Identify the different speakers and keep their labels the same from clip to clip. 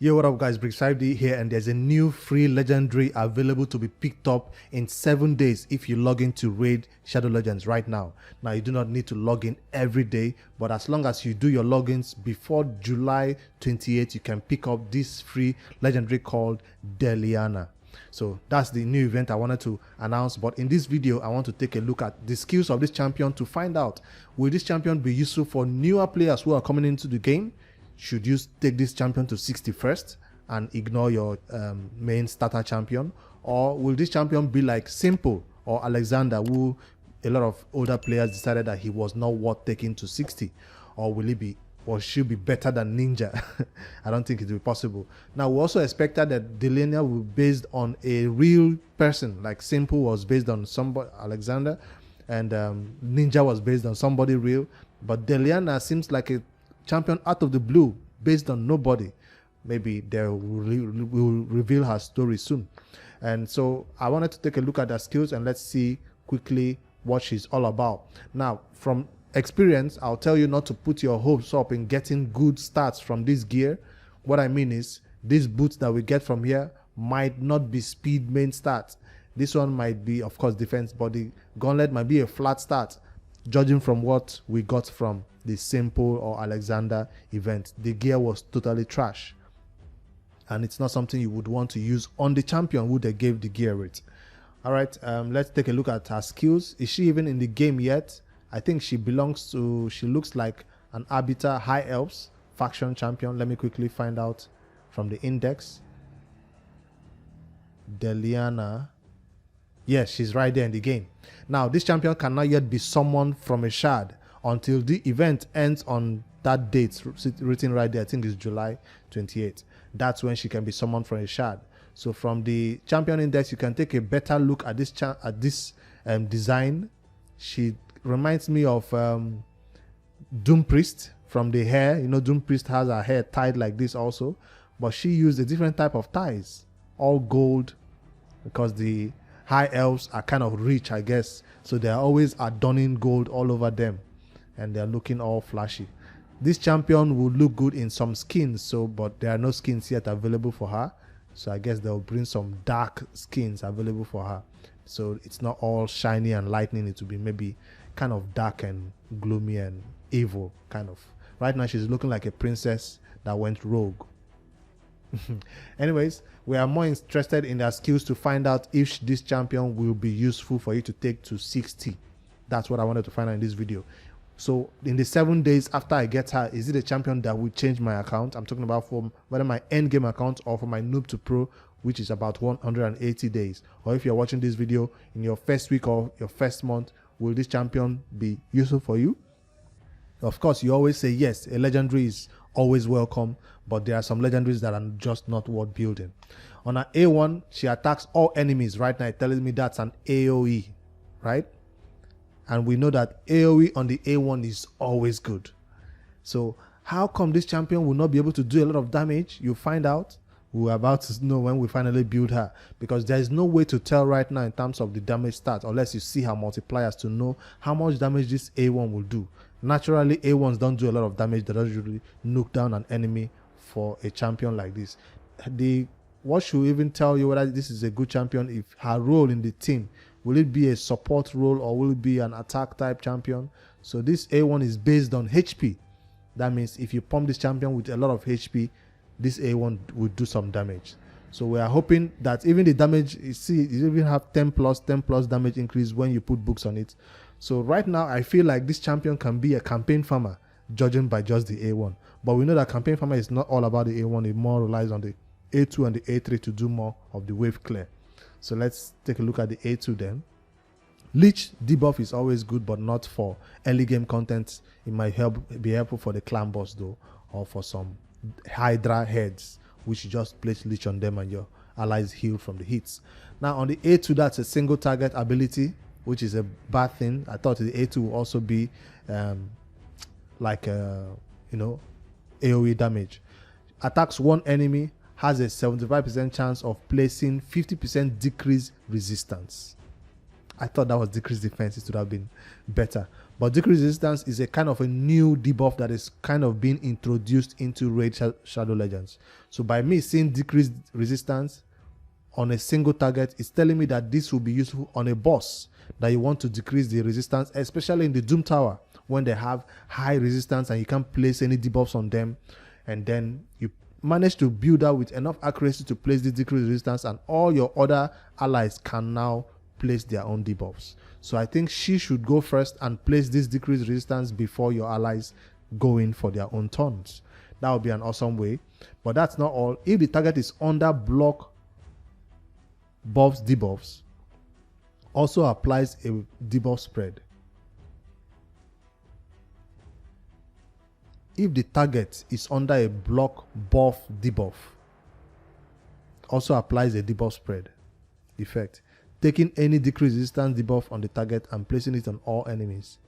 Speaker 1: Yo, what up guys, Brix5D here, and there's a new free legendary available to be picked up in 7 days if you log into Raid Shadow Legends right now. Now, you do not need to log in every day, but as long as you do your logins before July 28th, you can pick up this free legendary called Deliana. So that's the new event I wanted to announce, but in this video I want to take a look at the skills of this champion to find out, will this champion be useful for newer players who are coming into the game? Should you take this champion to 61st and ignore your main starter champion? Or will this champion be like Simple or Alexander, who a lot of older players decided that he was not worth taking to 60? Or will he be, or should be better than Ninja? I don't think it will be possible. Now, we also expected that Deliana will be based on a real person, like Simple was based on somebody, Alexander, and Ninja was based on somebody real. But Deliana seems like a champion out of the blue, based on nobody. Maybe they will reveal her story soon. And so I wanted to take a look at her skills and let's see quickly what she's all about. Now, from experience, I'll tell you not to put your hopes up in getting good stats from this gear. What I mean is, these boots that we get from here might not be speed main stats. This one might be, of course, defense, but the gauntlet might be a flat stat, judging from what we got from the Simple or Alexander event. The gear was totally trash, and it's not something you would want to use on the champion who they gave the gear with. All right, let's take a look at her skills. Is she even in the game yet? I think she belongs to, she looks like an Arbiter High Elves faction champion. Let me quickly find out from the index. Deliana. Yes, she's right there in the game. Now, this champion cannot yet be summoned from a shard until the event ends on that date written right there. I think it's July 28th. That's when she can be summoned from a shard. So from the champion index, you can take a better look at this design. She reminds me of Doom Priest from the hair. You know, Doom Priest has her hair tied like this also, but she used a different type of ties, all gold, because the high elves are kind of rich, I guess, so they're always adorning gold all over them, and they're looking all flashy. This champion will look good in some skins, but there are no skins yet available for her, so I guess they'll bring some dark skins available for her, so it's not all shiny and lightning. It will be maybe kind of dark and gloomy and evil kind of. Right now she's looking like a princess that went rogue. Anyways, we are more interested in their skills to find out if this champion will be useful for you to take to 60. That's what I wanted to find out in this video. So in the 7 days after I get her, is it a champion that will change my account? I'm talking about for whether my end game account or for my noob to pro, which is about 180 days. Or if you're watching this video in your first week or your first month, will this champion be useful for you? Of course, you always say yes, a legendary is always welcome, but there are some legendaries that are just not worth building. On her A1, she attacks all enemies. Right now, it tells me that's an AoE, right? And we know that AoE on the A1 is always good. So how come this champion will not be able to do a lot of damage? You'll find out. We're about to know when we finally build her, because there is no way to tell right now in terms of the damage stats unless you see her multipliers to know how much damage this A1 will do. Naturally, A1s don't do a lot of damage. They don't usually knock down an enemy for a champion like this. What should even tell you whether this is a good champion? If her role in the team, will it be a support role or will it be an attack type champion? So this A1 is based on HP. That means if you pump this champion with a lot of HP, this A1 will do some damage. So we are hoping that even the damage, you see, you even have 10 plus damage increase when you put books on it. So right now, I feel like this champion can be a campaign farmer, judging by just the A1. But we know that campaign farmer is not all about the A1. It more relies on the A2 and the A3 to do more of the wave clear. So let's take a look at the A2 then. Leech debuff is always good, but not for early game content. It might be helpful for the clan boss though, or for some Hydra heads, which you just place Leech on them and your allies heal from the hits. Now on the A2, that's a single target ability, which is a bad thing. I thought the A2 will also be like AoE damage. Attacks one enemy, has a 75% chance of placing 50% decrease resistance. I thought that was decreased defense. It would have been better. But decreased resistance is a kind of a new debuff that is kind of being introduced into Raid Shadow Legends. So by me seeing decreased resistance on a single target, it's telling me that this will be useful on a boss that you want to decrease the resistance, especially in the Doom Tower when they have high resistance and you can't place any debuffs on them, and then you manage to build out with enough accuracy to place this decreased resistance, and all your other allies can now place their own debuffs. So I think she should go first and place this decreased resistance before your allies go in for their own turns. That would be an awesome way. But that's not all. If the target is under block buffs debuffs, also applies a debuff spread. If the target is under a block buff debuff, also applies a debuff spread effect, taking any decreased resistance debuff on the target and placing it on all enemies.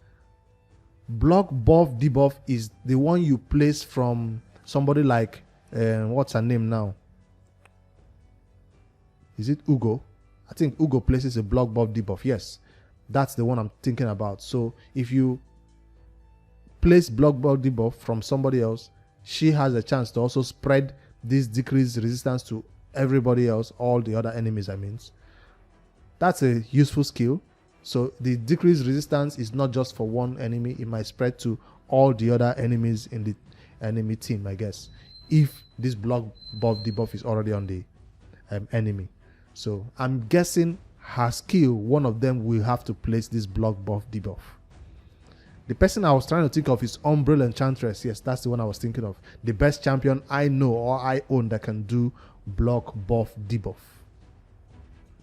Speaker 1: Block buff debuff is the one you place from somebody like what's her name now? Is it Ugo? I think Ugo places a block buff debuff. Yes, that's the one I'm thinking about. So if you place block buff debuff from somebody else, she has a chance to also spread this decreased resistance to everybody else, all the other enemies, I mean. That's a useful skill. So the decreased resistance is not just for one enemy, it might spread to all the other enemies in the enemy team, I guess, if this block buff debuff is already on the enemy. So I'm guessing her skill, one of them will have to place this block buff debuff. The person I was trying to think of is Umbrella Enchantress. Yes, that's the one I was thinking of. The best champion I know or I own that can do block buff debuff.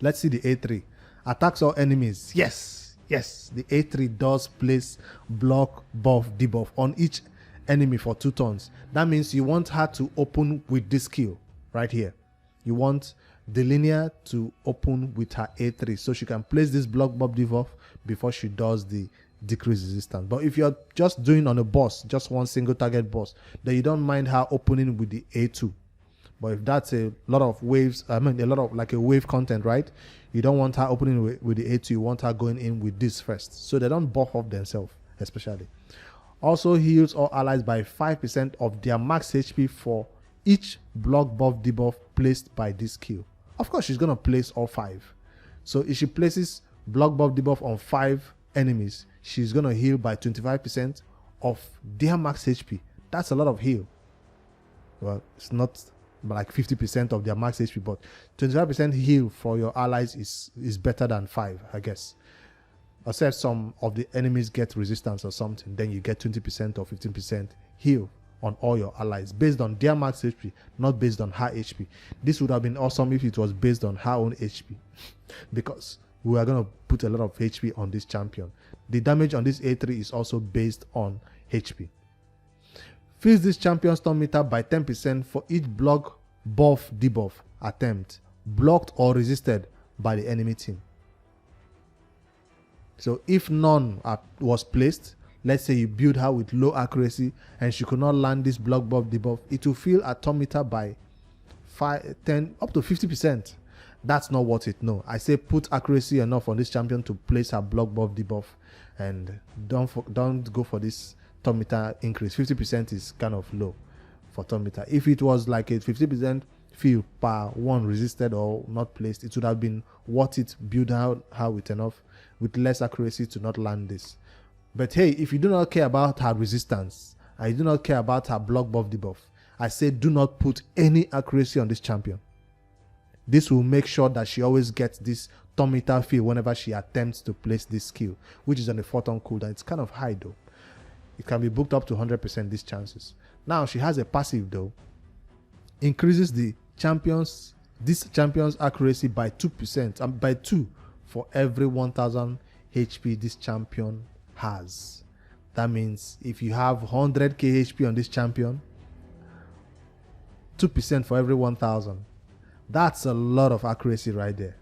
Speaker 1: Let's see the A3. Attacks all enemies. Yes, the A3 does place block buff debuff on each enemy for 2 turns. That means you want her to open with this skill right here. You want Deliana to open with her A3 so she can place this block buff debuff before she does the decrease resistance. But if you're just doing on a boss, just one single target boss, then you don't mind her opening with the A2. But if that's a lot of waves, I mean a lot of like a wave content, right? You don't want her opening with the A2, you want her going in with this first, so they don't buff off themselves, especially. Also heals all allies by 5% of their max HP for each block buff debuff placed by this skill. Of course, she's gonna place all 5. So if she places block buff debuff on 5 enemies, she's gonna heal by 25% of their max HP. That's a lot of heal. Well, it's not like 50% of their max HP, but 25% heal for your allies is better than 5, I guess. Except some of the enemies get resistance or something, then you get 20% or 15% heal on all your allies based on their max HP, not based on her HP. This would have been awesome if it was based on her own HP, because we are going to put a lot of HP on this champion. The damage on this A3 is also based on HP. Fills this champion's turn meter by 10% for each block buff debuff attempt blocked or resisted by the enemy team. So if none was placed, let's say you build her with low accuracy and she could not land this block buff debuff, it will fill a turn meter by 5, 10, up to 50%. That's not worth it. No, I say put accuracy enough on this champion to place her block buff debuff, and don't go for this turn meter increase. 50% is kind of low for turn meter. If it was like a 50% fill per one resisted or not placed, it would have been worth it. Build her with less accuracy to not land this. But hey, if you do not care about her resistance and you do not care about her block buff debuff, I say do not put any accuracy on this champion. This will make sure that she always gets this turn meter fill whenever she attempts to place this skill, which is on the 4-turn cooldown. It's kind of high though. It can be booked up to 100% these chances. Now she has a passive though. Increases this champion's accuracy by 2%, by 2 for every 1000 HP this champion has. That means if you have 100k HP on this champion, 2% for every 1000. That's a lot of accuracy right there.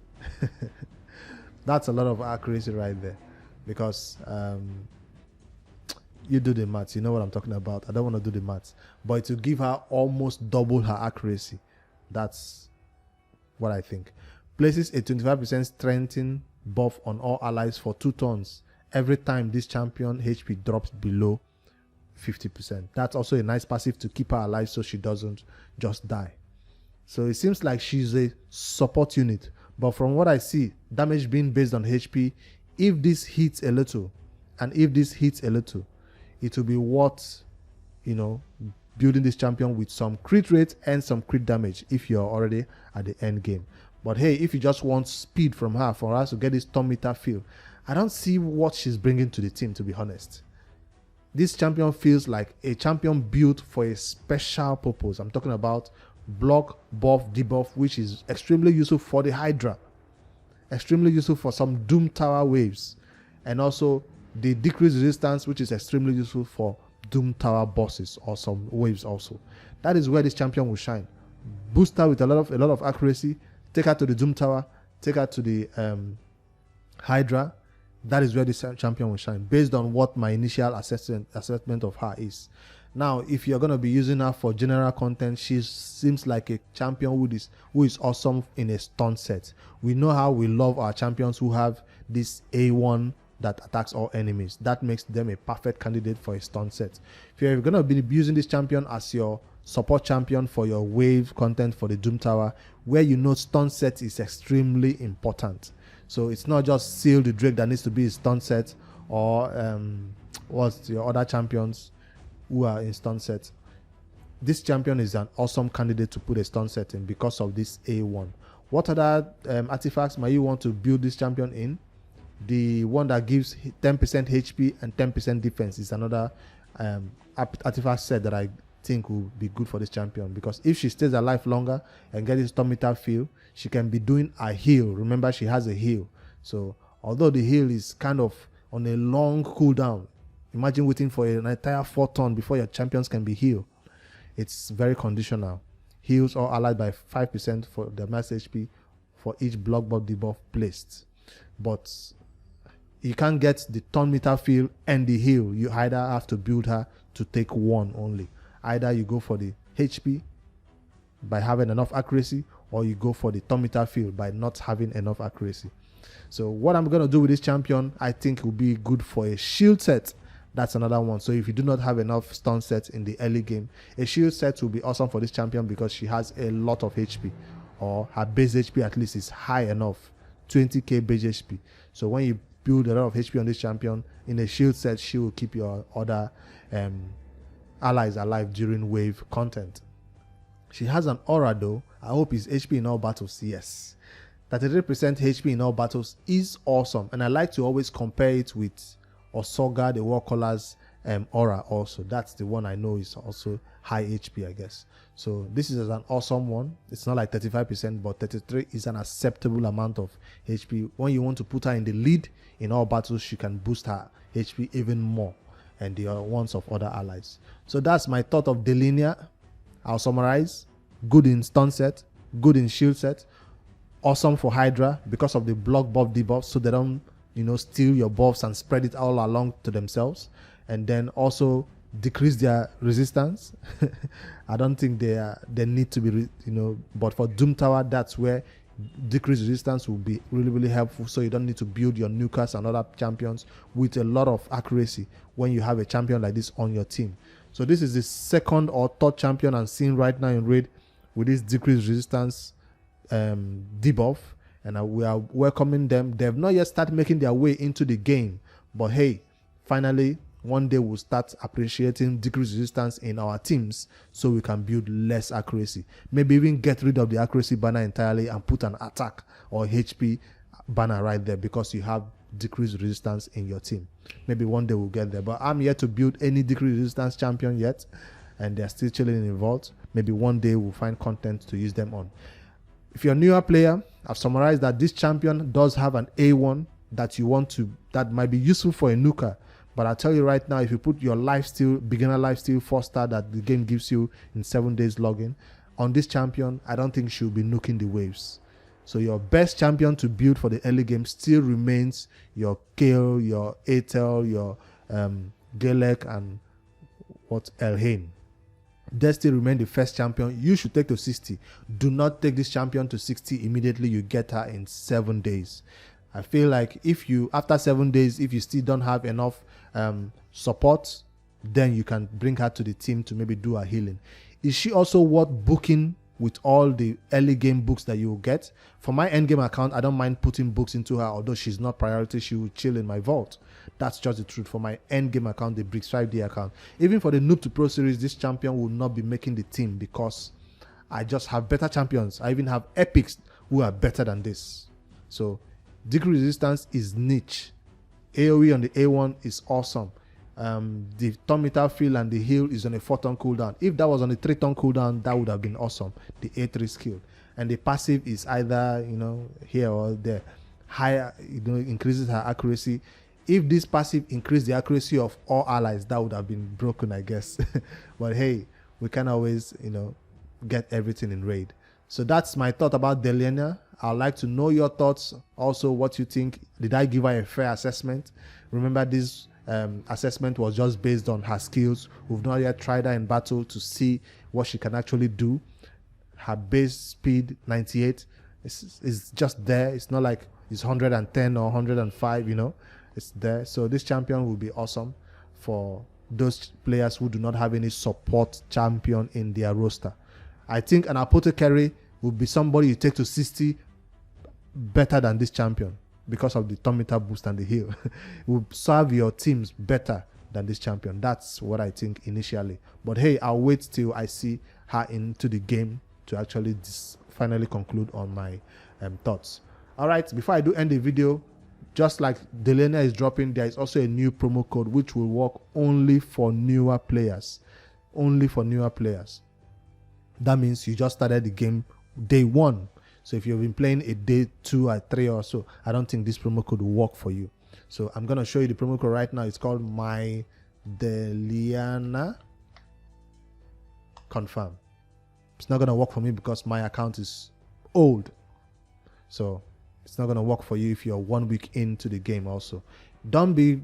Speaker 1: That's a lot of accuracy right there, because you do the maths, you know what I'm talking about. I don't want to do the maths, but to give her almost double her accuracy. That's what I think. Places a 25% buff on all allies for 2 turns every time this champion HP drops below 50%. That's also a nice passive to keep her alive so she doesn't just die. So it seems like she's a support unit, but from what I see, damage being based on HP, if this hits a little, and if this hits a little, it will be worth, building this champion with some crit rate and some crit damage if you're already at the end game. But hey, if you just want speed from her for us to get this turn meter feel, I don't see what she's bringing to the team, to be honest. This champion feels like a champion built for a special purpose. I'm talking about block, buff, debuff, which is extremely useful for the Hydra, extremely useful for some Doom Tower waves, and also the decreased resistance, which is extremely useful for Doom Tower bosses or some waves also. That is where this champion will shine. Boost her with a lot of accuracy, take her to the Doom Tower, take her to the Hydra. That is where this champion will shine, based on what my initial assessment of her is. Now, if you're going to be using her for general content, she seems like a champion who is awesome in a stun set. We know how we love our champions who have this A1 that attacks all enemies. That makes them a perfect candidate for a stun set. If you're going to be using this champion as your support champion for your wave content for the Doom Tower, where stun set is extremely important. So it's not just Seal the Drake that needs to be a stun set, or what's your other champions who are in stun set. This champion is an awesome candidate to put a stun set in because of this A1. What other artifacts might you want to build this champion in? The one that gives 10% HP and 10% defense is another artifact set that I think will be good for this champion, because if she stays alive longer and gets this turn meter feel, she can be doing a heal. Remember, she has a heal. So although the heal is kind of on a long cooldown, imagine waiting for an entire 4 turn before your champions can be healed. It's very conditional. Heals are allied by 5% for the max HP for each block buff debuff placed. But you can't get the turn meter feel and the heal. You either have to build her to take one only. Either you go for the HP by having enough accuracy, or you go for the turn meter feel by not having enough accuracy. So what I'm going to do with this champion, I think will be good for a shield set. That's another one. So if you do not have enough stun sets in the early game, a shield set will be awesome for this champion because she has a lot of HP, or her base HP at least is high enough, 20k base HP. So when you build a lot of HP on this champion in a shield set, she will keep your other allies alive during wave content. She has an aura though. I hope it's HP in all battles. Yes, 33% HP in all battles is awesome, and I like to always compare it with Osoga the Warcaller's aura also. That's the one I know is also high HP, I guess. So this is an awesome one. It's not like 35%, but 33 is an acceptable amount of HP. When you want to put her in the lead in all battles, she can boost her HP even more, and the ones of other allies. So that's my thought of Deliana. I'll summarize: good in stun set, good in shield set, awesome for Hydra because of the block buff debuff, so they don't steal your buffs and spread it all along to themselves, and then also decrease their resistance. I don't think they need to be but for Doom Tower, that's where decreased resistance will be really helpful, so you don't need to build your nukers and other champions with a lot of accuracy when you have a champion like this on your team. So this is the second or third champion I'm seeing right now in raid with this decreased resistance debuff, and we are welcoming them. They have not yet started making their way into the game, but hey, finally one day we'll start appreciating decreased resistance in our teams so we can build less accuracy. Maybe even get rid of the accuracy banner entirely and put an attack or HP banner right there because you have decreased resistance in your team. Maybe one day we'll get there, but I'm yet to build any decreased resistance champion yet, and they're still chilling in the vault. Maybe one day we'll find content to use them on. If you're a newer player, I've summarized that this champion does have an A1 that might be useful for a nuker. But I'll tell you right now, if you put your beginner lifesteal 4-star that the game gives you in 7 days login on this champion, I don't think she'll be nuking the waves. So your best champion to build for the early game still remains your Kale, your Atel, your Galek, and Elhain. They still remain the first champion you should take to 60. Do not take this champion to 60 immediately you get her in 7 days. I feel like if you, after 7 days, if you still don't have enough support, then you can bring her to the team to maybe do a healing. Is she also worth booking with all the early game books that you will get? For my end game account, I don't mind putting books into her, although she's not priority, she will chill in my vault. That's just the truth. For my end game account, the Bricks 5D account, even for the Noob to Pro series, this champion will not be making the team because I just have better champions. I even have epics who are better than this. So degree resistance is niche. AoE on the A1 is awesome. The turn meter fill and the heal is on a 4-turn cooldown. If that was on a 3-turn cooldown, that would have been awesome. The A3 skill. And the passive is either, here or there. Higher, increases her accuracy. If this passive increased the accuracy of all allies, that would have been broken, I guess. But hey, we can always, get everything in raid. So that's my thought about Deliana. I'd like to know your thoughts. Also, what you think. Did I give her a fair assessment? Remember, this assessment was just based on her skills. We've not yet tried her in battle to see what she can actually do. Her base speed 98 is just there. It's not like it's 110 or 105, it's there. So this champion will be awesome for those players who do not have any support champion in their roster. I think an apothecary will be somebody you take to 60 better than this champion, because of the turn meter boost and the heal. Will serve your teams better than this champion. That's what I think initially. But hey, I'll wait till I see her into the game to actually finally conclude on my thoughts. All right, before I do end the video, just like Deliana is dropping, there is also a new promo code which will work only for newer players. Only for newer players. That means you just started the game day 1. So if you've been playing a day 2 or 3 or so, I don't think this promo code will work for you. So I'm going to show you the promo code right now. It's called My Deliana Confirm. It's not going to work for me because my account is old. So it's not going to work for you if you're 1 week into the game also. Don't be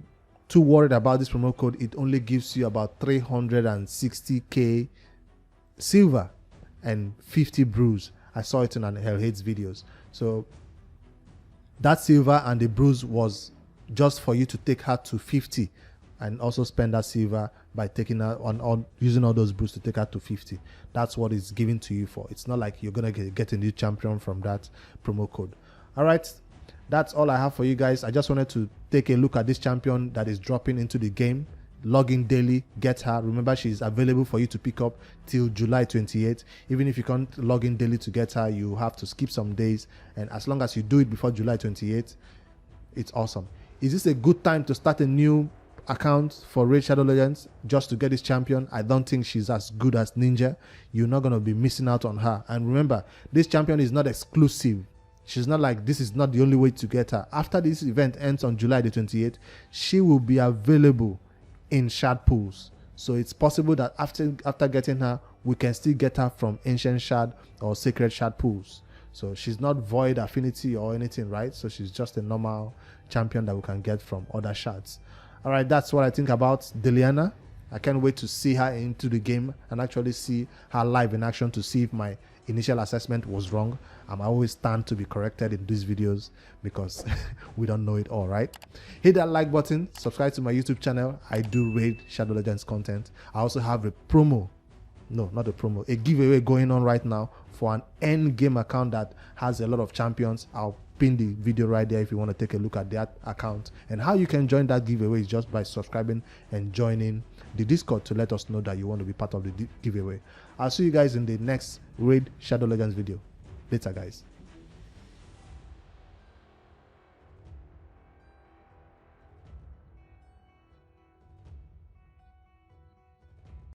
Speaker 1: too worried about this promo code. It only gives you about 360k silver and 50 brews. I saw it in an Hell Hates videos. So that silver and the bruise was just for you to take her to 50 and also spend that silver by taking her on using all those brews to take her to 50. That's what it's given to you for. It's not like you're gonna get a new champion from that promo code. All right, that's all I have for you guys. I just wanted to take a look at this champion that is dropping into the game. Log in daily, get her. Remember, she's available for you to pick up till July 28th. Even if you can't log in daily to get her, you have to skip some days. And as long as you do it before July 28th, it's awesome. Is this a good time to start a new account for Raid Shadow Legends just to get this champion? I don't think she's as good as Ninja. You're not going to be missing out on her. And remember, this champion is not exclusive. She's not like this is not the only way to get her. After this event ends on July the 28th, she will be available in shard pools. So it's possible that after getting her, we can still get her from ancient shard or sacred shard pools. So she's not void affinity or anything, right? So she's just a normal champion that we can get from other shards. All right, that's what I think about Deliana. I can't wait to see her into the game and actually see her live in action to see if my initial assessment was wrong. I always stand to be corrected in these videos because we don't know it all, right? Hit that like button, subscribe to my YouTube channel. I do Raid Shadow Legends content. I also have a promo, no, not a promo, a giveaway going on right now for an end game account that has a lot of champions. I'll pin the video right there if you want to take a look at that account. And how you can join that giveaway is just by subscribing and joining the Discord to let us know that you want to be part of the giveaway. I'll see you guys in the next Raid Shadow Legends video. Later, guys.